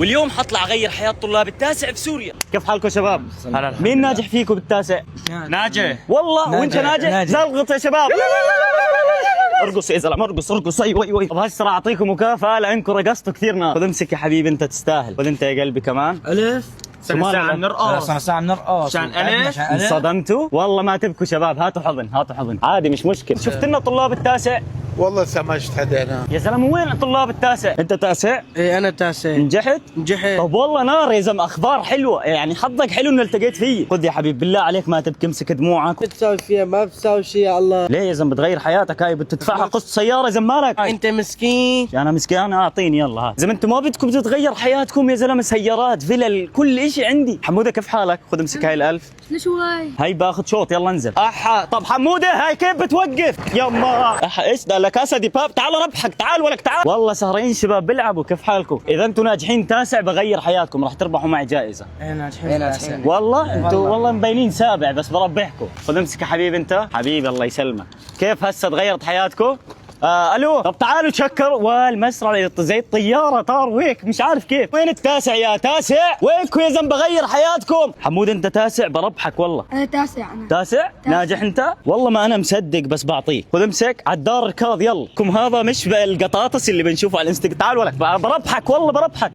واليوم حطلع اغير حياة طلاب التاسع في سوريا. كيف حالكم شباب؟ مين ناجح فيكم بالتاسع؟ ناجح والله. وانت ناجح؟ زلغط يا شباب. ارقص يا زلمه، ارقص ارقص. ايوه ايوه. طب هسه راح اعطيكم مكافأة لانكم رقصتوا كثير نار. خذ امسك يا حبيبي، انت تستاهل. خذ انت يا قلبي كمان. ألف ساعة بنرقص. ساعة بنرقص عشان ألف. انصدمتوا؟ والله ما تبكوا شباب، هاتوا حضن هاتوا حضن عادي مش مشكل. شفت لنا طلاب التاسع؟ والله سمجت هدينا. يا زلمه وين طلاب التاسع؟ انت تاسع؟ ايه انا تاسع. نجحت؟ نجحت. طب والله نار يا زلمه، اخبار حلوه يعني، حظك حلو انه التقيت فيي. خذ يا حبيبي بالله عليك ما تبكي، امسك دموعك. بتساوي فيها ما بتساوي شيء يا الله. ليه يا زلمه بتغير حياتك؟ هاي بتدفعها قسط سياره زمالك. انت مسكين. انا مسكين، اعطيني يلا. ها زلمه انتم ما بدكم تتغير حياتكم يا زلمه، سيارات فلل كل شيء عندي. حموده كيف حالك؟ خذ امسك هاي ال1000. شوي هاي باخذ شوط، يلا انزل. طب حموده هاي كيف بتوقف؟ يما ايش ده؟ لا كاسا دي باب. تعال ربحك، تعال ولك تعال. والله سهرين شباب بيلعبوا. كيف حالكم؟ اذا انتم ناجحين تاسع بغير حياتكم، راح تربحوا معي جائزه. ايه ناجحين. والله انتم والله مبينين سابع بس بربحكم. خذ امسك يا حبيبي انت. حبيبي الله يسلمك. كيف هسه تغيرت حياتكم؟ الو. طب تعالوا تشكروا. والمسرح زي الطياره طار وهيك مش عارف كيف. وين التاسع يا تاسع؟ وينكم يا زلمه بغير حياتكم؟ حمود انت تاسع بربحك والله. انا تاسع. انا تاسع؟ ناجح انت؟ والله ما انا مصدق بس بعطيك. خذ امسك عدار ركاض يلا. كم هذا مش بالقطاطس اللي بنشوفه على الانستغرام. تعال ولك بربحك والله بربحك.